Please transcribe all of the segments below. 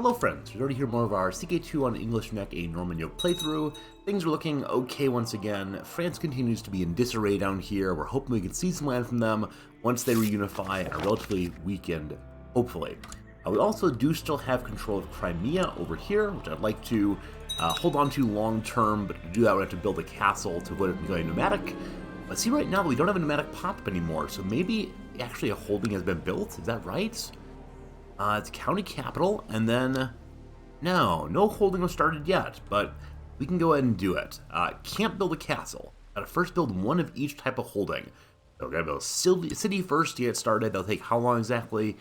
Hello friends, we're already here more of our CK2 on English Neck, a Norman Yoke playthrough. Things are looking okay once again. France continues to be in disarray down here. We're hoping we can see some land from them once they reunify a relatively weakened, hopefully. We also do still have control of Crimea over here, which I'd like to hold on to long term, but to do that we have to build a castle to avoid it from going nomadic. But see, right now we don't have a nomadic pop-up anymore, so maybe actually a holding has been built, is that right? It's county capital, and then, no holding was started yet, but we can go ahead and do it. Can't build a castle. Gotta first build one of each type of holding. So we're gonna build a city first to get started. That'll take how long exactly?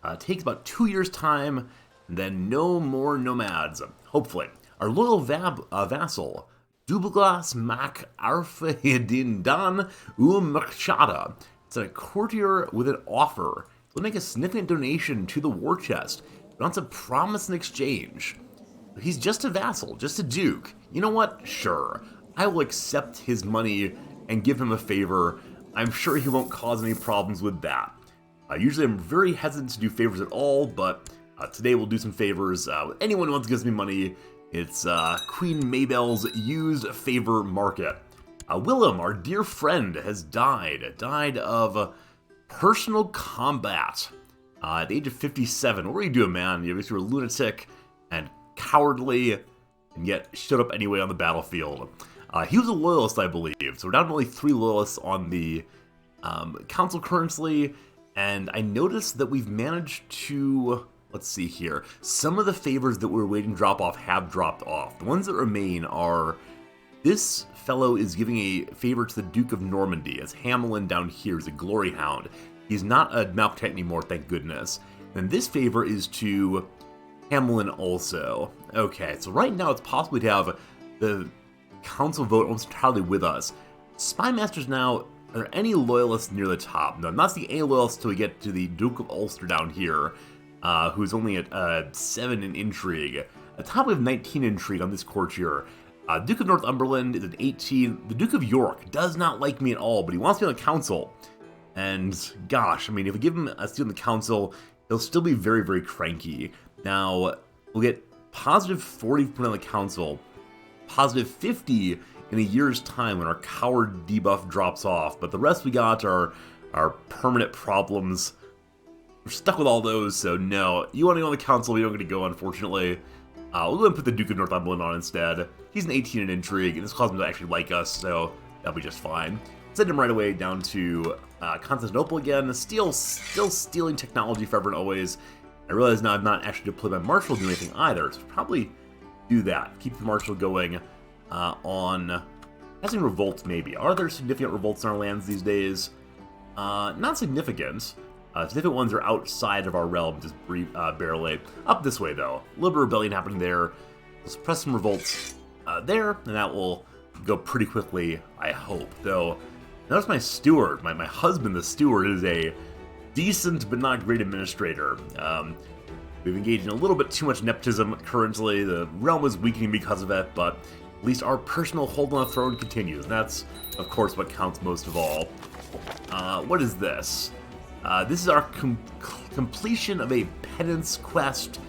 It takes about 2 years' time, and then no more nomads, hopefully. Our loyal vassal, Dubuglas Mac Arfedin Dan Machada. It's a courtier with an offer. He'll make a significant donation to the war chest, but wants a promise in exchange. He's just a vassal, just a duke. You know what? Sure. I will accept his money and give him a favor. I'm sure he won't cause any problems with that. Usually I'm very hesitant to do favors at all, but today we'll do some favors. Anyone who wants to give me money, it's Queen Mabel's used favor market. Willem, our dear friend, has died of personal combat at the age of 57. What were you doing, man? You were a lunatic and cowardly, and yet showed up anyway on the battlefield. He was a loyalist, I believe, so we're down to only 3 loyalists on the council currently, and I noticed that we've managed to, let's see here, some of the favors that we were waiting to drop off have dropped off. The ones that remain are, this fellow is giving a favor to the Duke of Normandy, as Hamelin down here is a glory hound. He's not a malcontent anymore, thank goodness. And this favor is to Hamelin also. Okay, so right now it's possible to have the council vote almost entirely with us. Spy Masters now, are there any loyalists near the top? No, I'm not seeing any loyalists until we get to the Duke of Ulster down here, who's only at 7 in intrigue. At the top we have 19 intrigue on this courtier. Duke of Northumberland is at 18. The Duke of York does not like me at all, but he wants me on the council. And gosh, I mean, if we give him a seat on the council, he'll still be very, very cranky. Now, we'll get positive 40% on the council, positive 50 in a year's time when our coward debuff drops off. But the rest we got are permanent problems. We're stuck with all those, so no. You want to go on the council, we don't get to go, unfortunately. We'll go ahead and put the Duke of Northumberland on instead. He's an 18 in intrigue, and this causes him to actually like us, so that'll be just fine. Send him right away down to Constantinople again. Still stealing technology forever and always. I realize now I've not actually deployed my marshal to do anything either, so probably do that. Keep the marshal going on casting revolts, maybe. Are there significant revolts in our lands these days? Not significant. Significant ones are outside of our realm, just barely. Up this way, though. A little bit of rebellion happening there. We'll suppress some revolts there, and that will go pretty quickly, I hope. Though, notice my steward, my husband, the steward, is a decent but not great administrator. We've engaged in a little bit too much nepotism currently. The realm is weakening because of it, but at least our personal hold on the throne continues. And that's, of course, what counts most of all. What is this? This is our completion of a penance quest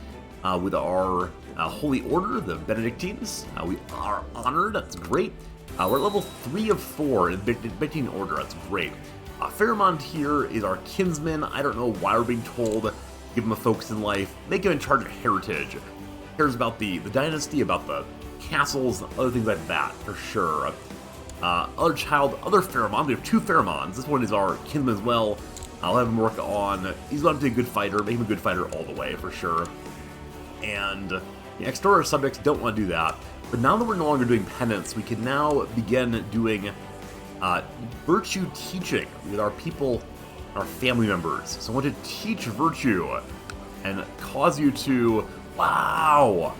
with our Holy Order, the Benedictines. We are honored, that's great. We're at level 3 of 4 in the Benedictine Order, that's great. Pharamond here is our kinsman. I don't know why we're being told to give him a focus in life. Make him in charge of heritage. Cares about the dynasty, about the castles, and other things like that, for sure. Other Pharamond. We have 2 Pharamonds. This one is our kinsman as well. I'll have him work on, he's going to be a good fighter, make him a good fighter all the way, for sure. And the external subjects don't want to do that. But now that we're no longer doing penance, we can now begin doing virtue teaching with our people, our family members. So I want to teach virtue and cause you to, wow!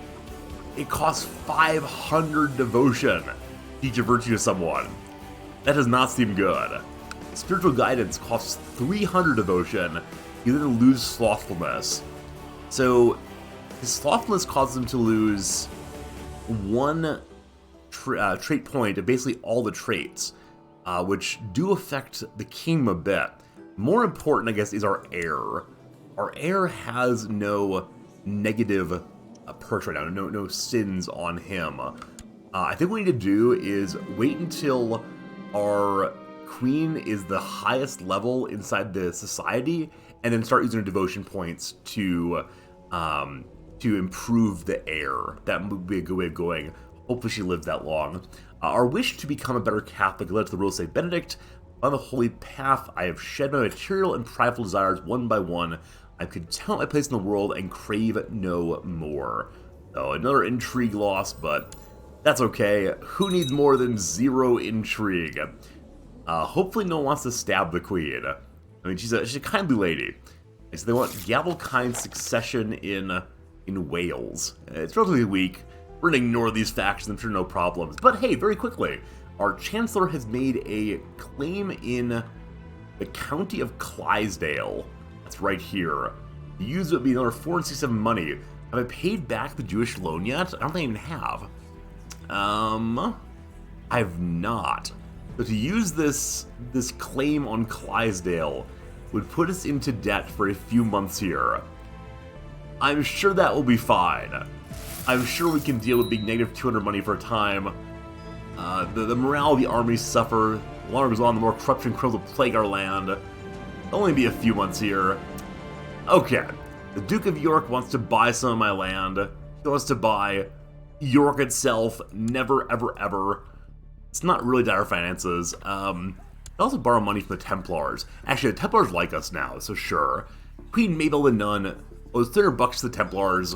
It costs 500 devotion to teach a virtue to someone. That does not seem good. Spiritual guidance costs 300 devotion. You then lose slothfulness. So, his slothfulness causes him to lose 1 trait point of basically all the traits, which do affect the kingdom a bit. More important, I guess, is our heir. Our heir has no negative perks right now. No sins on him. I think what we need to do is wait until our queen is the highest level inside the society, and then start using our devotion points to improve the heir. That would be a good way of going. Hopefully she lives that long. Our wish to become a better Catholic led to the rule of St. Benedict. On the holy path, I have shed my material and prideful desires one by one. I could count my place in the world and crave no more. So another intrigue loss, but that's okay. Who needs more than 0 intrigue? Hopefully no one wants to stab the queen. I mean, she's a kindly lady. So they want gavel-kind succession in Wales. It's relatively weak. We're going to ignore these factions, I'm sure no problems. But hey, very quickly, our Chancellor has made a claim in the county of Clydesdale. That's right here. The use would be another 467 money. Have I paid back the Jewish loan yet? I don't think I even have. I've not. So to use this claim on Clydesdale would put us into debt for a few months here. I'm sure that will be fine. I'm sure we can deal with being negative 200 money for a time. The morale of the armies suffer. The longer it goes on, the more corruption criminals will plague our land. It'll only be a few months here. Okay. The Duke of York wants to buy some of my land. He wants to buy York itself. Never, ever, ever. It's not really dire finances. They also borrow money from the Templars. Actually, the Templars like us now, so sure. Queen Mabel the Nun owes 300 bucks to the Templars.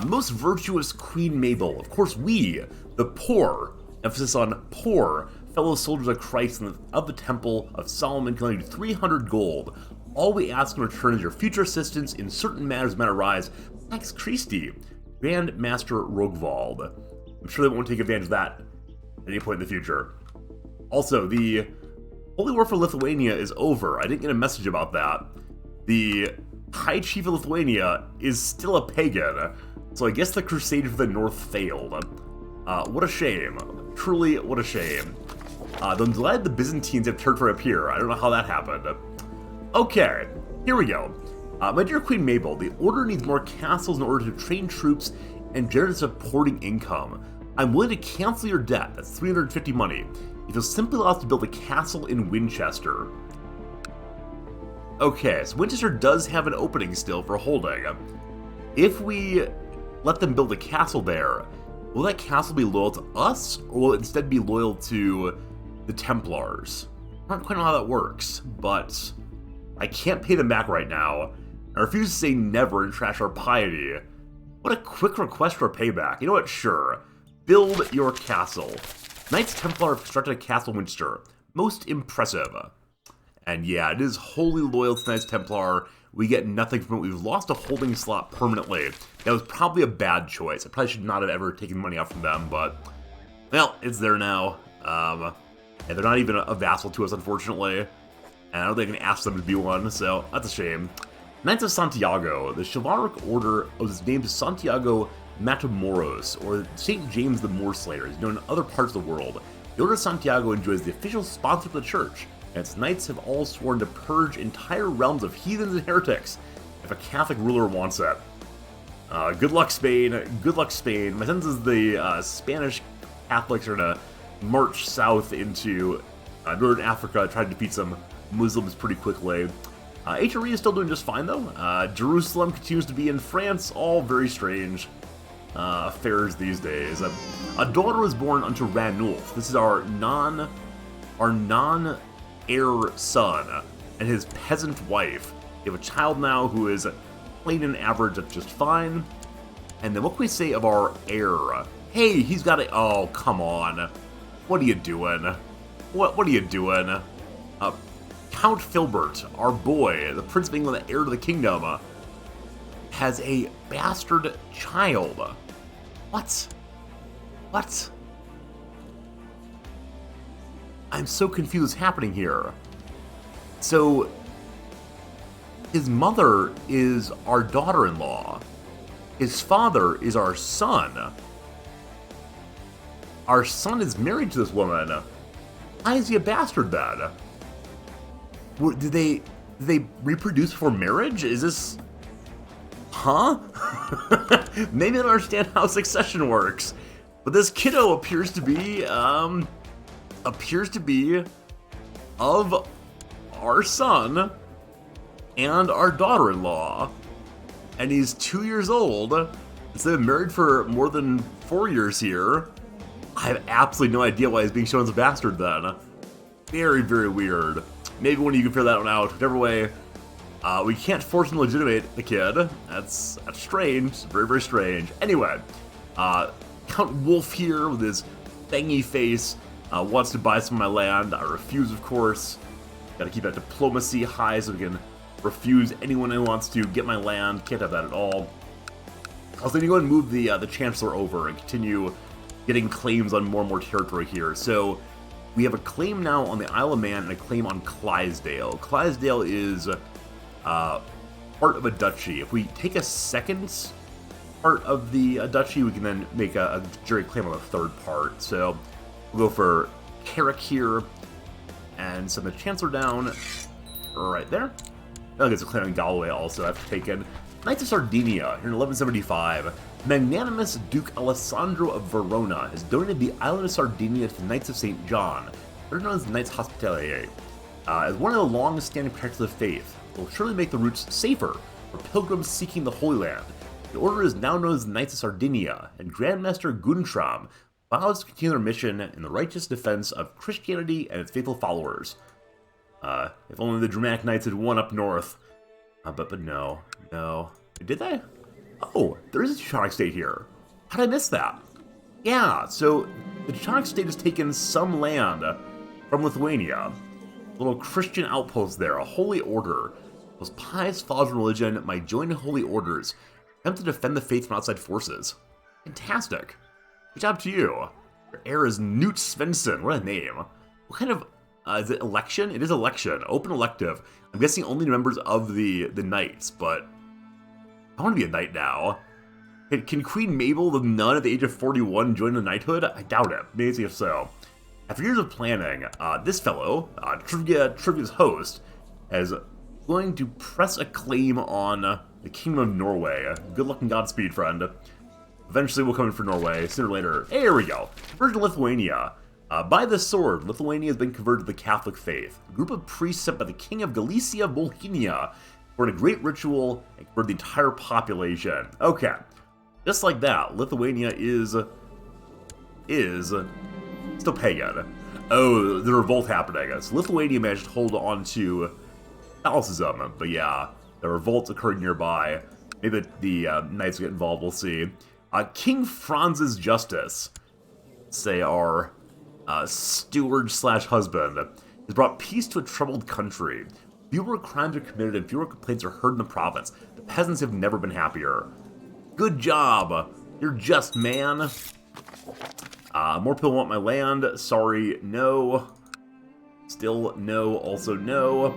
Most virtuous Queen Mabel. Of course, we, the poor, emphasis on poor, fellow soldiers of Christ of the Temple of Solomon, can lend you 300 gold. All we ask in return is your future assistance in certain matters that arise. Pax Christi, Grand Master Rogvald. I'm sure they won't take advantage of that at any point in the future. Also, the Holy War for Lithuania is over. I didn't get a message about that. The High Chief of Lithuania is still a pagan, so I guess the Crusader for the North failed. What a shame. Truly, what a shame. Though I'm delighted the Byzantines have turned for up here. I don't know how that happened. Okay, here we go. My dear Queen Mabel, the Order needs more castles in order to train troops and generate supporting income. I'm willing to cancel your debt, that's 350 money, if you'll simply allow us to build a castle in Winchester. Okay, so Winchester does have an opening still for holding. If we let them build a castle there, will that castle be loyal to us, or will it instead be loyal to the Templars? I don't quite know how that works, but I can't pay them back right now. I refuse to say never and trash our piety. What a quick request for payback. You know what? Sure. Build your castle. Knights Templar have constructed a castle in Winchester. Most impressive. And yeah, it is wholly loyal to Knights Templar. We get nothing from it. We've lost a holding slot permanently. That was probably a bad choice. I probably should not have ever taken money out from them, but well, it's there now. And they're not even a vassal to us, unfortunately. And I don't think I can ask them to be one, so that's a shame. Knights of Santiago. The chivalric order owes its name to Santiago Matamoros, or St. James the Moorslayer, is known in other parts of the world. The Order of Santiago enjoys the official sponsorship of the church, and its knights have all sworn to purge entire realms of heathens and heretics if a Catholic ruler wants it. Good luck, Spain. Good luck, Spain. My sense is the Spanish Catholics are going to march south into northern Africa, try to defeat some Muslims pretty quickly. HRE is still doing just fine, though. Jerusalem continues to be in France. All very strange affairs these days. A daughter was born unto Ranulf. This is our non-heir son and his peasant wife. We have a child now who is plain and average at just fine. And then what can we say of our heir? Hey, he's got a... Oh, come on. What are you doing? What are you doing? Count Filbert, our boy, the Prince of England, the heir to the kingdom, has a bastard child. What? What? I'm so confused what's happening here. So, his mother is our daughter-in-law. His father is our son. Our son is married to this woman. Why is he a bastard then? Did they reproduce before marriage? Is this... huh? Maybe I don't understand how succession works. But this kiddo appears to be of our son and our daughter-in-law. And he's 2 years old. So they've been married for more than 4 years here. I have absolutely no idea why he's being shown as a bastard then. Very, very weird. Maybe one of you can figure that one out. Whichever way, we can't force him to legitimate the kid. That's strange. Very, very strange. Anyway, Count Wolf here with his thangy face wants to buy some of my land. I refuse, of course. Gotta keep that diplomacy high so we can refuse anyone who wants to get my land. Can't have that at all. I was going to go and move the Chancellor over and continue getting claims on more and more territory here. So we have a claim now on the Isle of Man and a claim on Clydesdale. Clydesdale is part of a duchy. If we take a second part of the duchy, we can then make a jury claim on the third part. So we'll go for Carrick here and send the Chancellor down right there. That gets a claim on Galway also. I've taken Knights of Sardinia here in 1175. Magnanimous Duke Alessandro of Verona has donated the island of Sardinia to the Knights of St. John, better known as the Knights Hospitalier, as one of the long-standing protectors of faith. It will surely make the routes safer for pilgrims seeking the Holy Land. The order is now known as the Knights of Sardinia, and Grandmaster Guntram vows to continue their mission in the righteous defense of Christianity and its faithful followers. If only the Dramatic Knights had won up north. But no. Did they? Oh, there is a Teutonic state here. How did I miss that? Yeah, so the Teutonic state has taken some land from Lithuania. A little Christian outpost there, a holy order. Those pious followers of religion might join holy orders, attempt to defend the faith from outside forces. Fantastic. Good job to you. Your heir is Newt Svensson. What a name. What kind of, is it election? It is election. Open elective. I'm guessing only members of the Knights, but I want to be a knight now. Can Queen Mabel, the nun at the age of 41, join the knighthood? I doubt it. Maybe if so. After years of planning, this fellow, Trivia's host, is going to press a claim on the Kingdom of Norway. Good luck and Godspeed, friend. Eventually we'll come in for Norway, sooner or later. Hey, here we go. Conversion to Lithuania. By this sword, Lithuania has been converted to the Catholic faith. A group of priests sent by the King of Galicia, Volhynia, for a great ritual and convert the entire population. Okay. Just like that, Lithuania is still pagan. Oh, the revolt happening. So Lithuania managed to hold on to Catholicism, but yeah, the revolt's occurring nearby. Maybe the knights will get involved, we'll see. King Franz's Justice, say our steward/husband, has brought peace to a troubled country. Fewer crimes are committed and fewer complaints are heard in the province. The peasants have never been happier. Good job. You're just, man. More people want my land. Sorry, no. Still no, also no.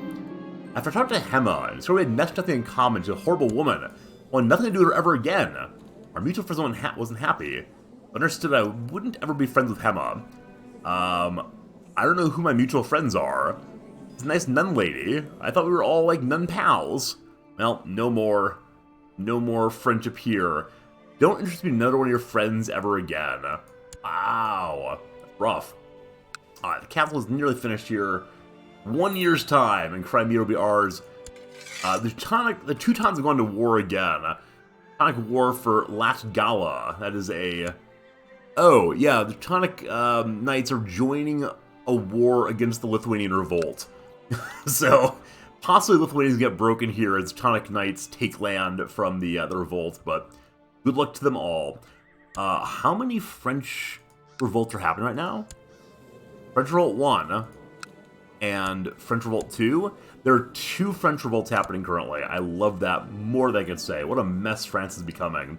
After talking to Hema, and so we had nothing in common to a horrible woman, wanted nothing to do with her ever again. Our mutual friend wasn't happy, but understood I wouldn't ever be friends with Hema. I don't know who my mutual friends are. It's a nice nun lady. I thought we were all like nun pals. Well, no more. No more friendship here. Don't interest me in another one of your friends ever again. Wow. That's rough. The capital is nearly finished here. 1 year's time, and Crimea will be ours. The Teutons have gone to war again. Teutonic War for Latgala. That is a... Oh, yeah, the Teutonic Knights are joining a war against the Lithuanian revolt. So, possibly Lithuanians get broken here as Teutonic Knights take land from the revolt, but good luck to them all. How many French revolts are happening right now? French Revolt 1 and French Revolt 2. There are 2 French revolts happening currently. I love that more than I could say. What a mess France is becoming.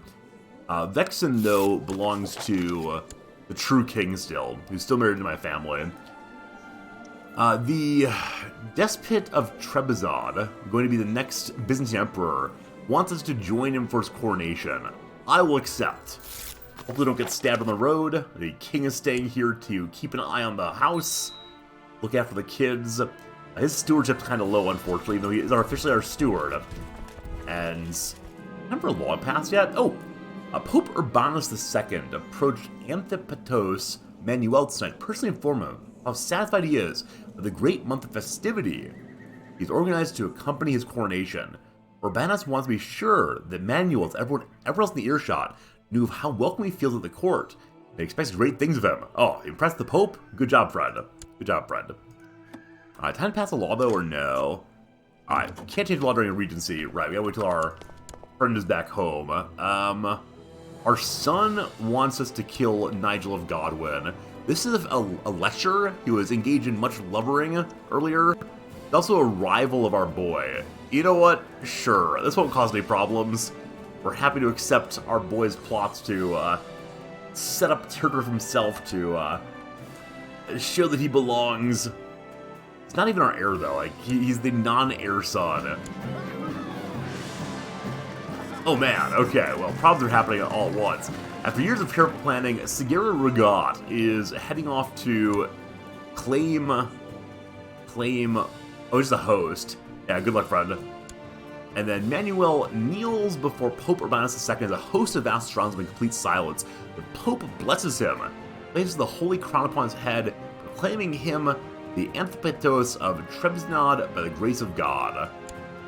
Vexen, though, belongs to the true king still, who's still married to my family. The Despot of Trebizond, going to be the next Byzantine emperor, wants us to join him for his coronation. I will accept. Hopefully don't get stabbed on the road. The king is staying here to keep an eye on the house, look after the kids. His stewardship's kind of low, unfortunately, even though he is officially our steward. And Time for a law passed yet? Oh, Pope Urbanus II approached Antipatos Manuel tonight, personally informed him how satisfied he is with the great month of festivity he's organized to accompany his coronation. Urbanus wants to be sure that Manuel, everyone else in the earshot, knew of how welcome he feels at the court. He expects great things of him. Oh, impressed the Pope? Good job, friend. Good job, friend. Alright, time to pass a law, though, or no? Alright, can't change the law during a regency. Right, we gotta wait till our friend is back home. Our son wants us to kill Nigel of Godwin. This is a lecturer. He was engaged in much lubbering earlier. He's also a rival of our boy. You know what? Sure, this won't cause any problems. We're happy to accept our boy's plots to set up territory for himself to show that he belongs. It's not even our heir, though. Like, he's the non-heir son. Oh man, okay, well, problems are happening all at once. After years of careful planning, Segura Regat is heading off to claim, oh, he's the host. Yeah, good luck, friend. And then Manuel kneels before Pope Urbanus II as a host of vast surrounds him in complete silence. The Pope blesses him, places the holy crown upon his head, proclaiming him the Antipatos of Trebizond by the grace of God.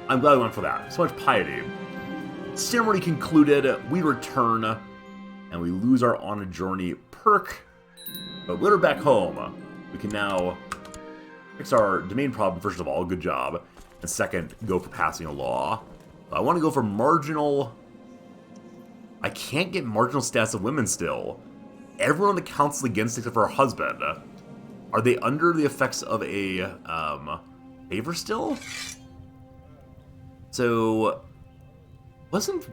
I'm glad we went for that. So much piety. Ceremony concluded, we return, and we lose our on a journey perk. But when we're back home, we can now fix our domain problem, first of all, good job. And second, go for passing a law. I want to go for marginal. I can't get marginal status of women still. Everyone on the council against except for her husband. Are they under the effects of a favor still? So, wasn't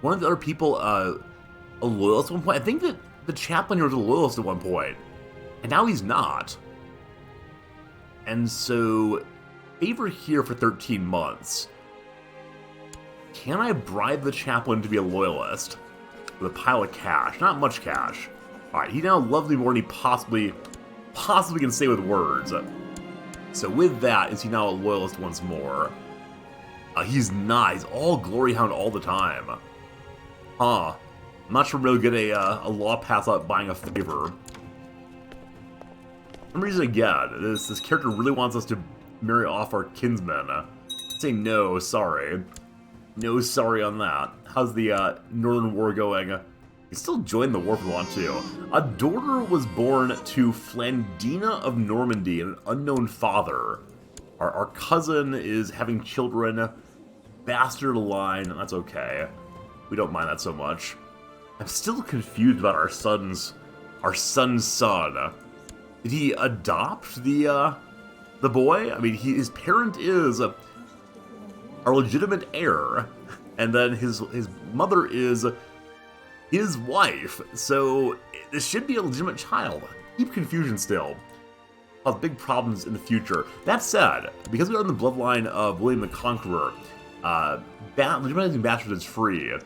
one of the other people a loyalist at one point? I think that the chaplain here was a loyalist at one point, and now he's not. And so, favor here for 13 months. Can I bribe the chaplain to be a loyalist with a pile of cash? Not much cash. Alright, he now loves me more than he possibly can say with words. So with that, is he now a loyalist once more? He's not. He's all glory hound all the time. Huh. I'm not sure we'll get a law pass out buying a favor. For some reason, again, this character really wants us to marry off our kinsmen. Say no, sorry. No sorry on that. How's the Northern War going? You can still join the war if you want to. A daughter was born to Flandina of Normandy and an unknown father. Our cousin is having children. Bastard line, that's okay. We don't mind that so much. I'm still confused about our son's son. Did he adopt the boy? I mean, his parent is our legitimate heir, and then his mother is his wife. So this should be a legitimate child. Deep confusion still. Cause big problems in the future. That said, because we are in the bloodline of William the Conqueror, legitimizing bastards is free,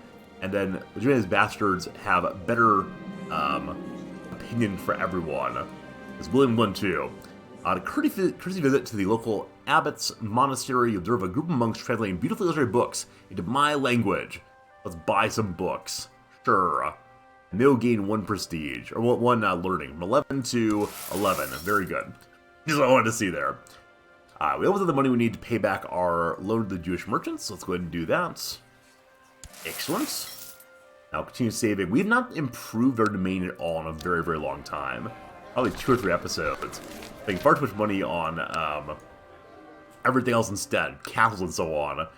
and then legitimizing bastards have better opinion for everyone. It's William won too. A courtesy visit to the local abbot's monastery, you observe a group of monks translating beautifully illustrated books into my language. Let's buy some books. Sure. And they'll gain 1 prestige, or one learning, from 11 to 11. Very good. Just what I wanted to see there. We almost have the money we need to pay back our loan to the Jewish merchants, so let's go ahead and do that. Excellent. Now continue saving. We have not improved our domain at all in a very, very long time. Probably 2 or 3 episodes. Spending far too much money on everything else instead, castles and so on.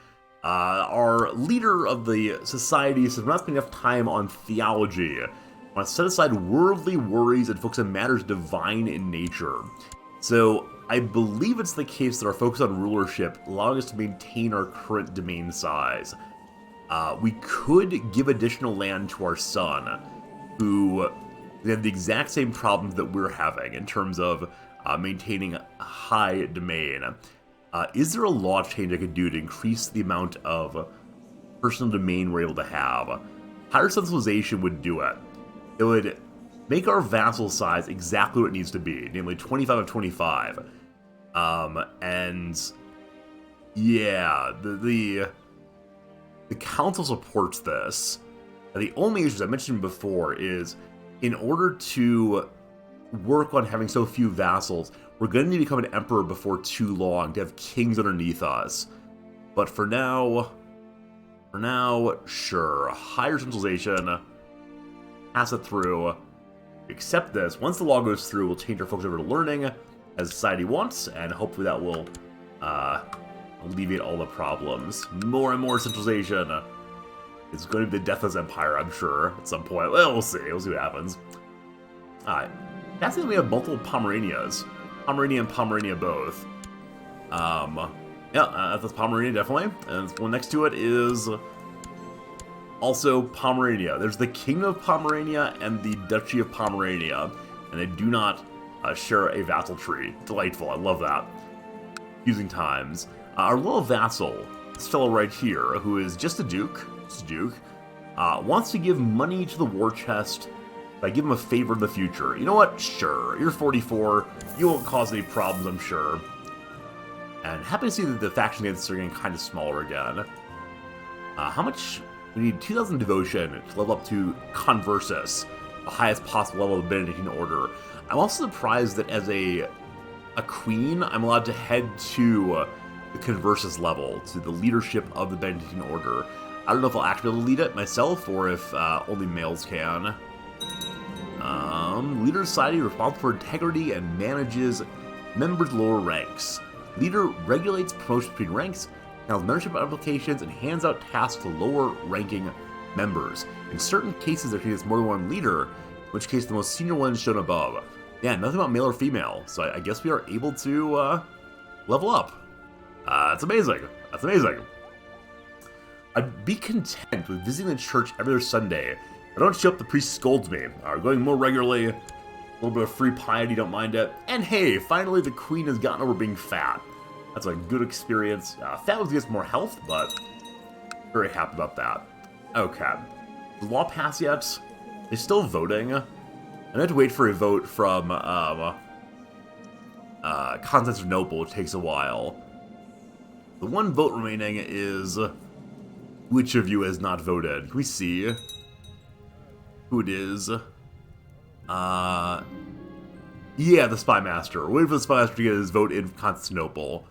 Our leader of the society says we're not spending enough time on theology. I want to set aside worldly worries and focus on matters divine in nature. So I believe it's the case that our focus on rulership allowing us to maintain our current domain size. We could give additional land to our son, who have the exact same problems that we're having in terms of maintaining a high domain. Is there a law change I could do to increase the amount of personal domain we're able to have? Higher centralization would do it. It would make our vassal size exactly what it needs to be, namely 25 of 25. And yeah, The council supports this. The only issue, as I mentioned before, is in order to work on having so few vassals, we're going to need to become an emperor before too long to have kings underneath us. But for now, sure. Higher centralization. Pass it through. Accept this. Once the law goes through, we'll change our focus over to learning, as society wants, and hopefully that will alleviate all the problems. More and more centralization. It's going to be the deathless empire, I'm sure, at some point. Well, we'll see. We'll see what happens. Alright. That's that we have multiple Pomeranias. Pomerania and Pomerania both. Yeah, that's Pomerania, definitely. And the one next to it is also Pomerania. There's the Kingdom of Pomerania and the Duchy of Pomerania, and they do not share a vassal tree. Delightful, I love that. Confusing times. Our little vassal, this fellow right here, who is just a duke, wants to give money to the war chest if I give him a favor in the future. You know what? Sure, you're 44, you won't cause any problems, I'm sure. And happy to see that the faction gains are getting kind of smaller again. How much? We need 2,000 devotion to level up to Conversus, the highest possible level of the Benedictine Order. I'm also surprised that as a queen, I'm allowed to head to the Conversus level, to the leadership of the Benedictine Order. I don't know if I'll actually be able to lead it myself, or if only males can. Leader society responsible for integrity and manages members' lower ranks. Leader regulates promotion between ranks, handles membership applications, and hands out tasks to lower-ranking members. In certain cases, there is more than one leader, in which case the most senior one is shown above. Yeah, nothing about male or female, so I guess we are able to level up. That's amazing. That's amazing. I'd be content with visiting the church every other Sunday. If I don't show up, the priest scolds me. Going more regularly, a little bit of free piety, don't mind it. And hey, finally the queen has gotten over being fat. That's a good experience. Fat was gets more health, but very happy about that. Okay. The law passed yet? They're still voting. I have to wait for a vote from Constantinople, which takes a while. The one vote remaining is... Which of you has not voted? Can we see who it is? Yeah, the Spy Master. We're waiting for the Spy Master to get his vote in Constantinople.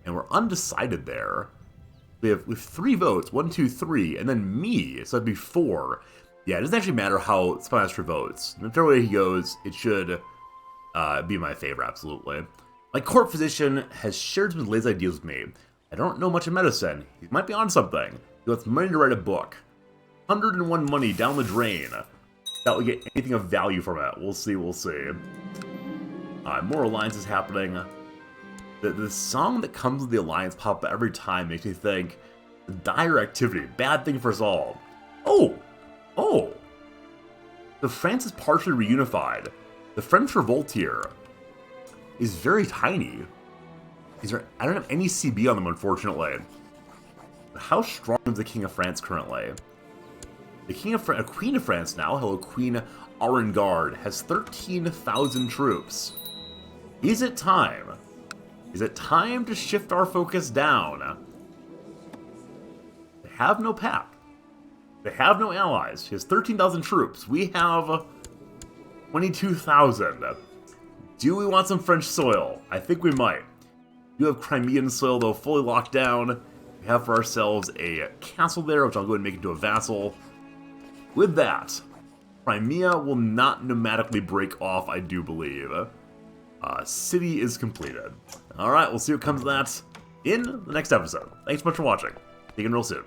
And we're undecided there. We have 3 votes. 1, 2, 3. And then me. So that'd be 4. Yeah, it doesn't actually matter how Spy Master votes. Whichever way he goes, it should be my favor, absolutely. My court physician has shared some lazy ideas with me. I don't know much of medicine. He might be on something. He wants money to write a book. 101 money down the drain. That will get anything of value from it. We'll see, we'll see. More alliances happening. The song that comes with the alliance pop up every time makes me think, dire activity, bad thing for us all. Oh! The France is partially reunified. The French revolt here is very tiny. I don't have any CB on them, unfortunately. How strong is the King of France currently? The Queen of France now, hello, Queen Arengard, has 13,000 troops. Is it time? Is it time to shift our focus down? They have no pact. They have no allies. She has 13,000 troops. We have 22,000. Do we want some French soil? I think we might. We do have Crimean soil, though, fully locked down. We have for ourselves a castle there, which I'll go ahead and make into a vassal. With that, Crimea will not nomadically break off, I do believe. City is completed. Alright, we'll see what comes of that in the next episode. Thanks so much for watching. See you again real soon.